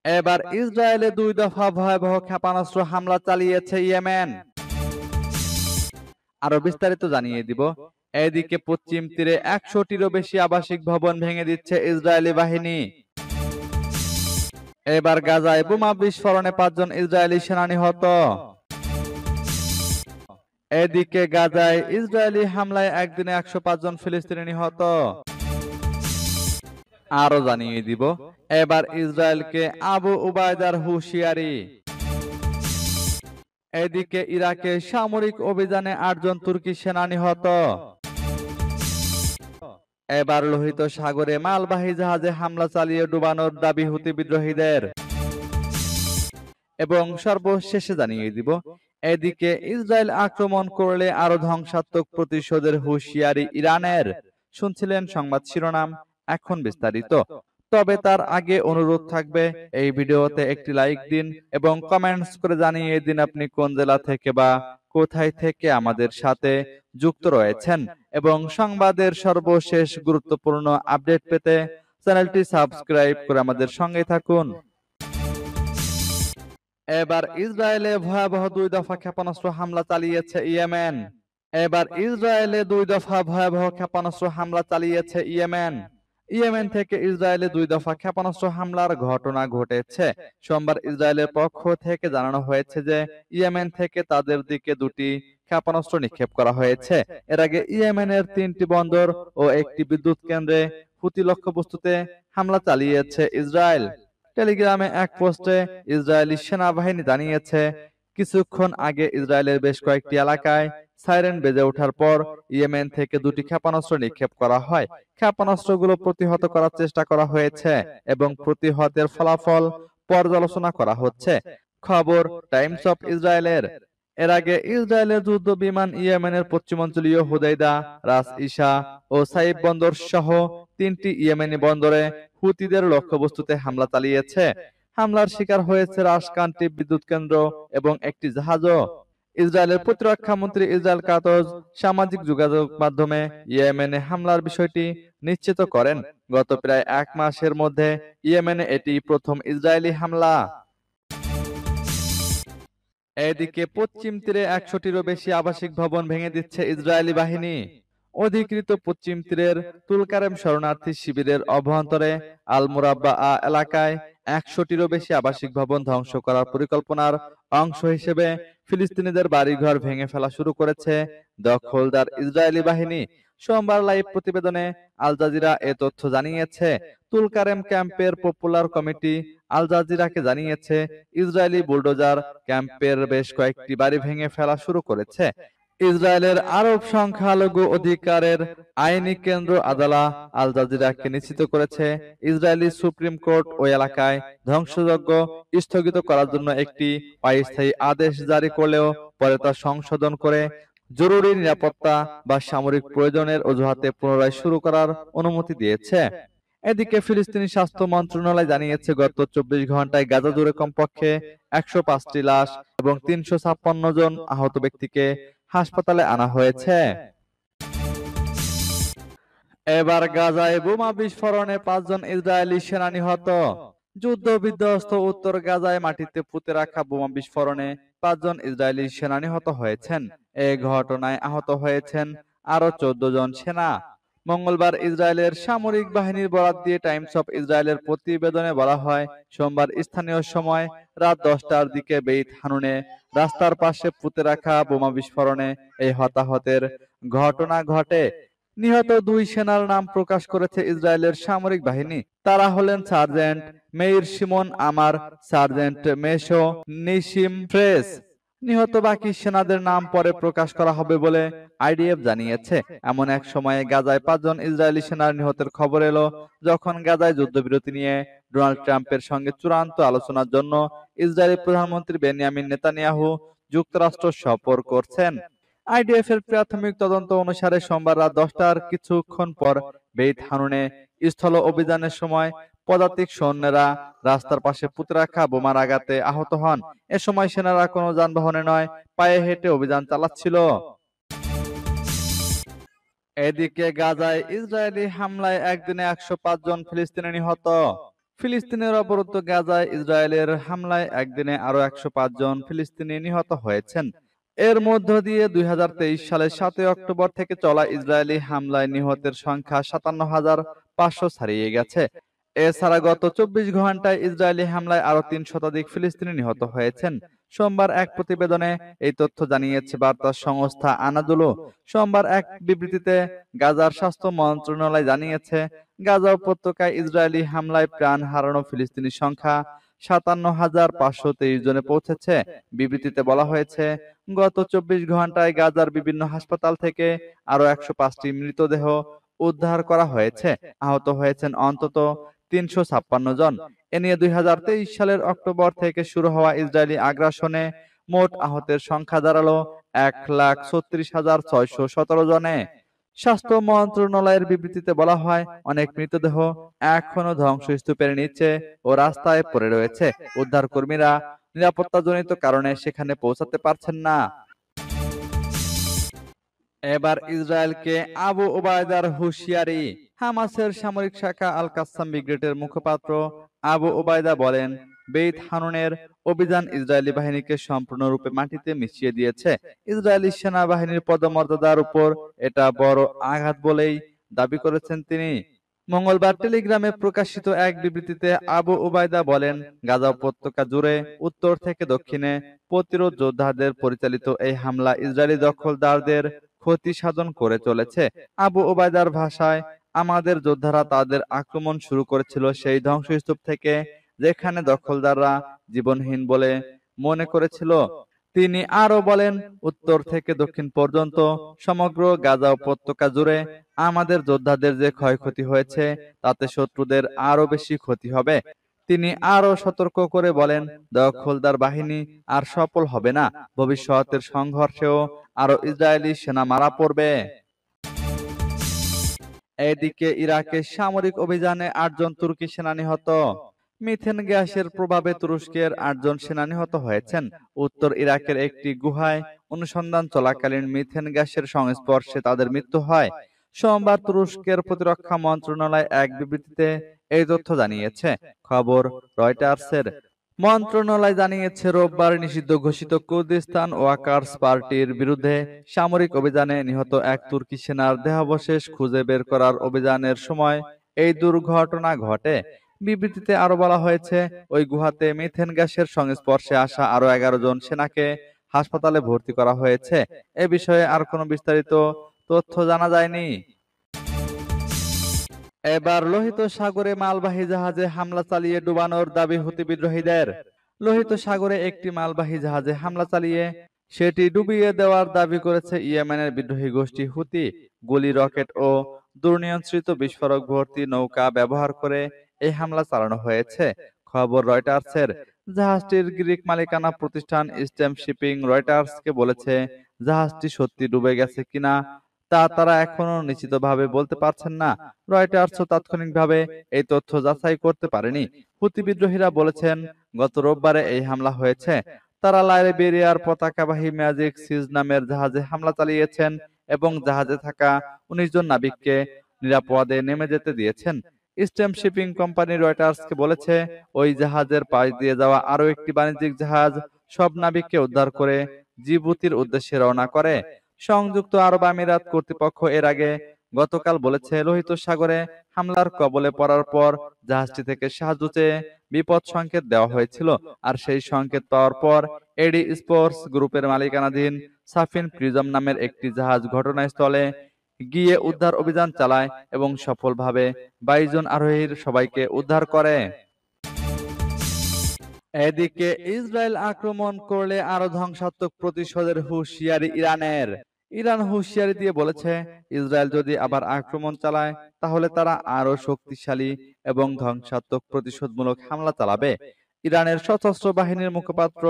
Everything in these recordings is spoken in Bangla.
এবার ইসরায়েলে 2 দফা ভয়াবহ ক্ষেপণাস্ত্র হামলা চালিয়েছে ইয়েমেন। আরো বিস্তারিত জানিয়ে দিব। এদিকে পশ্চিম তীরে 100টিরও বেশি আবাসিক ভবন ভেঙে দিচ্ছে ইসরায়েলি বাহিনী। এবার গাজায় বোমা বিস্ফোরণে 5 জন ইসরায়েলি সেনা নিহত। এদিকে গাজায় ইসরায়েলি হামলায় একদিনে 105 জন ফিলিস্তিনি নিহত। আরো জানিয়ে দিব। এবার ইসরায়েলকে আবু উবায়দার হুঁশিয়ারি। এদিকে ইরাকে সামরিক অভিযানে 8 জন তুর্কি সেনা নিহত। এবার লোহিত সাগরে মালবাহী জাহাজে হামলা চালিয়ে ডুবানোর দাবি হুতি বিদ্রোহীদের। এবং সর্বশেষে জানিয়ে দিব। এদিকে ইসরায়েল আক্রমণ করলে আরো ধ্বংসাত্মক প্রতিশোধের হুঁশিয়ারি ইরানের। শুনছিলেন সংবাদ শিরোনাম, এখন বিস্তারিত। তবে তার আগে অনুরোধ থাকবে, এই ভিডিওতে একটি লাইক দিন এবং কমেন্টস করে জানিয়ে দিন আপনি কোন জেলা থেকে বা কোথায় থেকে আমাদের সাথে যুক্ত রয়েছেন। এবং সংবাদের সর্বশেষ গুরুত্বপূর্ণ আপডেট পেতে চ্যানেলটি সাবস্ক্রাইব করে আমাদের সঙ্গে থাকুন। এবার ইসরায়েলে ভয়াবহ 2 দফা ক্ষেপণাস্ত্র হামলা চালিয়েছে ইয়েমেন। এবার ইসরায়েলে 2 দফা ভয়াবহ ক্ষেপণাস্ত্র হামলা চালিয়েছে ইয়েমেন। ইয়েমেন থেকে ইসরায়েলে 2 দফা ক্ষেপণাস্ত্র হামলার ঘটনা ঘটেছে। সোমবার ইসরায়েলের পক্ষ থেকে জানানো হয়েছে যে ইয়েমেন থেকে তাদের দিকে 2টি ক্ষেপণাস্ত্র নিক্ষেপ করা হয়েছে। এর আগে ইয়েমেনের 3টি বন্দর ও একটি বিদ্যুৎ কেন্দ্রে হুতি লক্ষ্যবস্তুতে হামলা চালিয়েছে ইসরায়েল। টেলিগ্রামে এক পোস্টে ইসরায়েলি সেনাবাহিনী জানিয়েছে, কিছুক্ষণ আগে ইসরায়েলের বেশ কয়েকটি এলাকায় সাইরেন বেজে ওঠার পর ইয়েমেন থেকে 2টি ক্ষেপণাস্ত্র নিক্ষেপ করা হয়। ক্ষেপণাস্ত্রগুলো প্রতিহত করার চেষ্টা করা হয়েছে এবং প্রতিহতের ফলাফল পর্যালোচনা করা হচ্ছে। খবর টাইমস অফ ইসরায়েলের। এর আগে ইসরায়েলের যুদ্ধ বিমান ইয়েমেনের পশ্চিমাঞ্চলীয় হুদাইদা, রাস ইসা ও সাইব বন্দর সহ 3টি ইয়েমেনি বন্দরে হুতিদের লক্ষ্যবস্তুতে হামলা চালিয়েছে। হামলার শিকার হয়েছে রাশকান্তি বিদ্যুৎ কেন্দ্র এবং একটি জাহাজও। ইসরায়েলের প্রতিরক্ষা মন্ত্রী ইসরায়েল কাতজ সামাজিক যোগাযোগ মাধ্যমে ইয়েমেনে হামলার বিষয়টি নিশ্চিত করেন। গত প্রায় 1 মাসের মধ্যে ইয়েমেনে এটি প্রথম ইসরায়েলি হামলা। এদিকে পশ্চিম তীরে 100টিরও বেশি আবাসিক ভবন ভেঙে দিচ্ছে ইসরায়েলি বাহিনী। অধিকৃত পশ্চিম তীরের তুলকারেম শরণার্থী শিবিরের অভ্যন্তরে আল মুরাব্বা এলাকায় 100টিরও বেশি আবাসিক ভবন ধ্বংস করার পরিকল্পনার অংশ হিসেবে ফিলিস্তিনিদের বাড়িঘর ভেঙে ফেলা শুরু করেছে দখলদার ইসরায়েলি বাহিনী। সোমবার লাইভ প্রতিবেদনে আল জাজিরা এ তথ্য জানিয়েছে। তুলকারেম ক্যাম্পের পপুলার কমিটি আল জাজিরাকে জানিয়েছে, ইসরায়েলি বুলডোজার ক্যাম্পের বেশ কয়েকটি বাড়ি ভেঙে ফেলা শুরু করেছে। ইসরায়েলের আরব সংখ্যালঘু অধিকারের আইনি কেন্দ্র আদালা আল জাজিরাকে নিশ্চিত করেছে, ইসরায়েলি সুপ্রিম কোর্ট ওই এলাকায় ধ্বংসযজ্ঞ স্থগিত করার জন্য একটি অস্থায়ী আদেশ জারি করলেও পরে তা সংশোধন করে জরুরি নিরাপত্তা বা সামরিক প্রয়োজনের অজুহাতে পুনরায় শুরু করার অনুমতি দিয়েছে। এদিকে ফিলিস্তিনি স্বাস্থ্য মন্ত্রণালয় জানিয়েছে, গত 24 ঘন্টায় গাজা জুড়ে কমপক্ষে 105টি লাশ এবং 356 জন আহত ব্যক্তিকে হাসপাতালে আনা হয়েছে। এবার গাজায় বোমা বিস্ফোরণে 5 জন ইসরায়েলি সেনা নিহত। যুদ্ধ বিধ্বস্ত উত্তর গাজায় মাটিতে পুঁতে রাখা বোমা বিস্ফোরণে 5 জন ইসরায়েলি সেনা নিহত হয়েছেন। এই ঘটনায় আহত হয়েছেন আরো 14 জন সেনা। মঙ্গলবার ইসরায়েলের সামরিক বাহিনীর বরাত দিয়ে টাইমস অফ ইসরায়েলের প্রতিবেদনে বলা হয়, সোমবার স্থানীয় সময় রাত 10টার দিকে বেইত হানুনে রাস্তার পাশে পুঁতে রাখা বোমা বিস্ফোরণে এই হতাহতের ঘটনা ঘটে। নিহত 2 সেনার নাম প্রকাশ করেছে ইসরায়েলের সামরিক বাহিনী। তারা হলেন সার্জেন্ট মেইর শিমন আমার, সার্জেন্ট মেশো নিশিম ফ্রেস। নিহত বাকি সেনাদের নাম পরে প্রকাশ করা হবে বলে আইডিএফ জানিয়েছে। এমন এক সময়ে গাজায় 5 জন ইসরায়েলি সেনার নিহতের খবর এলো যখন গাজায় যুদ্ধবিরতি নিয়ে ডোনাল্ড ট্রাম্পের সঙ্গে চূড়ান্ত আলোচনার জন্য ইসরায়েলি প্রধানমন্ত্রী বেনিয়ামিন নেতানিয়াহু যুক্তরাষ্ট্র সফর করছেন। আইডিএফ এর প্রাথমিক তদন্ত অনুসারে সোমবার রাত 10টার কিছুক্ষণ পর বেইত হানুনে স্থল অভিযানের সময় পদাতিক সৈন্যরা রাস্তার পাশে পুঁতে রাখা বোমার আঘাতে আহত হন। এ সময় সেনারা কোনো যানবাহনে নয়, পায়ে হেঁটে অভিযান চালাচ্ছিল। এদিকে গাজায় ইসরায়েলি হামলায় একদিনে 105 জন ফিলিস্তিনি নিহত। ফিলিস্তিনের অবরুদ্ধ গাজায় ইসরায়েলের হামলায় একদিনে আরো ১০৫ জন ফিলিস্তিনি নিহত হয়েছেন। এর মধ্য দিয়ে ২০২৩ সালের ৭ই অক্টোবর থেকে চলা ইসরায়েলি হামলায় নিহতের সংখ্যা ৫৭,৫০০ ছাড়িয়ে গেছে। এছাড়া গত ২৪ ঘন্টায় ইসরায়েলি হামলায় আরো ৩ শতাধিক ফিলিস্তিনি নিহত হয়েছেন। সোমবার এক প্রতিবেদনে এই তথ্য জানিয়েছে বার্তা সংস্থা আনাদুলু। সোমবার এক বিবৃতিতে গাজার স্বাস্থ্য মন্ত্রণালয় জানিয়েছে, গাজা উপত্যকায় ইসরায়েলি হামলায় প্রাণ হারানো ফিলিস্তিনির সংখ্যা ৫৭,৫২৩ জনে পৌঁছেছে। বিবৃতিতে বলা হয়েছে, গত ২৪ ঘন্টায় গাজার বিভিন্ন হাসপাতাল থেকে আরো ১০৫টি মৃতদেহ উদ্ধার করা হয়েছে। আহত হয়েছেন অন্তত ৩৫৬ জন। এ নিয়ে ২০২৩ সালের অক্টোবর থেকে শুরু হওয়া ইসরায়েলি আগ্রাসনে মোট আহতের সংখ্যা দাঁড়ালো ১,৩৬,৬১৭ জনে। স্বাস্থ্য মন্ত্রণালয়ের বিবৃতিতে বলা হয়, অনেক মৃতদেহ এখনো ধ্বংসস্তূপের নিচে ও রাস্তায় পড়ে রয়েছে। উদ্ধারকর্মীরা নিরাপত্তাজনিত কারণে সেখানে পৌঁছাতে পারছেন না। এবার ইসরায়েলকে আবু ওবায়দার হুঁশিয়ারি। হামাসের সামরিক শাখা আল কাসসাম ব্রিগেডের মুখপাত্র আবু ওবায়দা বলেন, বেইত হানুনের অভিযান ইসরায়েলি বাহিনীকে সম্পূর্ণরূপে মাটিতে মিশিয়ে দিয়েছে। ইসরায়েলি সেনাবাহিনীর পদমর্যাদার উপর এটা বড় আঘাত বলেই দাবি করেছেন তিনি। মঙ্গলবার টেলিগ্রামে প্রকাশিত এক বিবৃতিতে আবু ওবায়দা বলেন, গাজা উপত্যকা জুড়ে উত্তর থেকে দক্ষিণে প্রতিরোধ যোদ্ধাদের পরিচালিত এই হামলা ইসরায়েলি দখলদারদের ক্ষতি সাধন করে চলেছে। আবু ওবায়দার ভাষায়, আমাদের যোদ্ধারা তাদের আক্রমণ শুরু করেছিল সেই ধ্বংসস্তূপ থেকে যেখানে দখলদাররা জীবনহীন বলে মনে করেছিল। তিনি আরো বলেন, উত্তর থেকে দক্ষিণ পর্যন্ত সমগ্র গাজা উপত্যকা জুড়ে আমাদের যোদ্ধাদের যে ক্ষয়ক্ষতি হয়েছে তাতে শত্রুদের আরো বেশি ক্ষতি হবে। তিনি আরো সতর্ক করে বলেন, দখলদার বাহিনী আর সফল হবে না। ভবিষ্যতের সংঘর্ষেও আরো ইসরায়েলি সেনা মারা পড়বে। এদিকে ইরাকের সামরিক অভিযানে ৮ জন তুর্কি সেনা নিহত। মিথেন গ্যাসের প্রভাবে তুরস্কের ৮ জন সেনা নিহত হয়েছেন। উত্তর ইরাকের একটি গুহায় অনুসন্ধান চলাকালীন মিথেন গ্যাসের সংস্পর্শে তাদের মৃত্যু হয়। সোমবার তুরস্কের প্রতিরক্ষা মন্ত্রণালয় এক বিবৃতিতে এই তথ্য জানিয়েছে। খবর রয়টার্সের। মন্ত্রণালয় জানিয়েছে, রোববার নিষিদ্ধ ঘোষিত কুর্দিস্তান ওয়ার্কার্স পার্টির বিরুদ্ধে সামরিক অভিযানে নিহত এক তুর্কি সেনার দেহাবশেষ খুঁজে বের করার অভিযানের সময় এই দুর্ঘটনা ঘটে। বিবৃতিতে আরো বলা হয়েছে, ওই গুহাতে মিথেন গ্যাসের সংস্পর্শে আসা আরো ১১ জন সেনাকে হাসপাতালে ভর্তি করা হয়েছে। এ বিষয়ে আর কোনো বিস্তারিত তথ্য জানা যায়নি। এবার লোহিত সাগরে মালবাহী জাহাজে হামলা চালিয়ে ডুবানোর দাবি হুতি বিদ্রোহীদের। লোহিত সাগরে একটি মালবাহী জাহাজে হামলা চালিয়ে সেটি ডুবিয়ে দেওয়ার দাবি করেছে ইয়েমেনের বিদ্রোহী গোষ্ঠী হুতি। গুলি, রকেট ও দুর্নিয়ন্ত্রিত বিস্ফোরক ভর্তি নৌকা ব্যবহার করে এই হামলা চালানো হয়েছে। খবর রয়টার্সের। জাহাজটির গ্রিক মালিকানা প্রতিষ্ঠান স্টেম শিপিং রয়টার্সকে বলেছে, জাহাজটি সত্যি ডুবে গেছে কিনা তা তারা এখনো নিশ্চিতভাবে বলতে পারছেন না। রয়টার্সও তাৎক্ষণিকভাবে এই তথ্য যাচাই করতে পারেনি। হুতি বিদ্রোহীরা বলেছেন, গত রোববারে এই হামলা হয়েছে। তারা লাইবেরিয়ার পতাকাবাহী ম্যাজিক সিজ নামের জাহাজে হামলা চালিয়েছেন এবং জাহাজে থাকা ১৯ জন নাবিককে নিরাপদে নেমে যেতে দিয়েছেন। স্টেম শিপিং কোম্পানি রয়টার্সকে বলেছে, ওই জাহাজের পাশ দিয়ে যাওয়া আরো একটি বাণিজ্যিক জাহাজ সব নাবিককে উদ্ধার করে জিবুতির উদ্দেশ্যে রওনা করে। সংযুক্ত আরব আমিরাত কর্তৃপক্ষ এর আগে গতকাল বলেছে, লোহিত সাগরে হামলার কবলে পড়ার পর জাহাজটি থেকে সাহায্য চেয়ে বিপদ সংকেত দেওয়া হয়েছিল। আর সেই সংকেত পাওয়ার পর এডি স্পোর্টস গ্রুপের মালিকানাধীন সাফিন প্রিজম নামের একটি জাহাজ ঘটনাস্থলে গিয়ে উদ্ধার অভিযান চালায় এবং সফলভাবে ২২ জন আরোহীর সবাইকে উদ্ধার করে। এদিকে ইসরায়েল আক্রমণ করলে আরো ধ্বংসাত্মক প্রতিশোধের হুঁশিয়ারি ইরানের। ইরান হুঁশিয়ারি দিয়ে বলেছে, ইসরায়েল যদি আবার আক্রমণ চালায় তাহলে তারা আরো শক্তিশালী এবং ধ্বংসাত্মক প্রতিশোধমূলক হামলা চালাবে। ইরানের সশস্ত্র বাহিনীর মুখপাত্র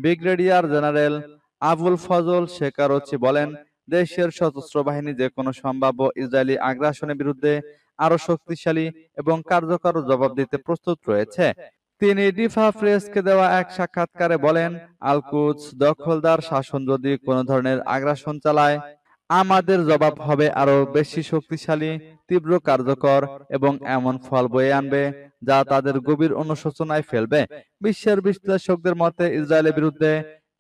ব্রিগেডিয়ার জেনারেল আবুল ফজল শেকারচি বলেন, দেশের সশস্ত্র বাহিনী যে কোনো সম্ভাব্য ইসরায়েলি আগ্রাসনের বিরুদ্ধে আরো শক্তিশালী এবং কার্যকর জবাব দিতে প্রস্তুত রয়েছে। তিনি ডিফা প্রেসকে দেওয়া এক সাক্ষাৎকারে বলেন, আল কুদস দখলদার শাসন যদি কোনো ধরনের আগ্রাসন চালায়, আমাদের জবাব হবে আরো বেশি শক্তিশালী, তীব্র, কার্যকর এবং এমন ফল বয়ে আনবে যা তাদের গভীর অনুশোচনায় ফেলবে। বিশ্বের বিশ্লেষকদের মতে ইসরায়েলের বিরুদ্ধে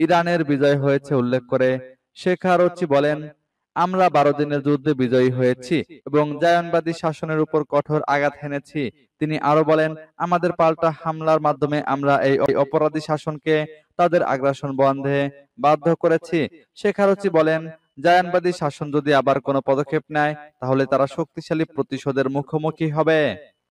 ইরানের বিজয় হয়েছে উল্লেখ করে শেখ হারুচি বলেন, আমরা 12 দিনের যুদ্ধে বিজয়ী হয়েছি এবং জায়নবাদী শাসনের উপর কঠোর আঘাত হেনেছি। তিনি আরো বলেন, আমাদের পাল্টা হামলার মাধ্যমে আমরা এই অপরাধী শাসনকে তাদের আগ্রাসন বন্ধে বাধ্য করেছি। শেখ হারুচি বলেন, জায়ানবাদী শাসন যদি আবার কোনো পদক্ষেপ নেয় তাহলে তারা শক্তিশালী প্রতিশোধের মুখোমুখি হবে।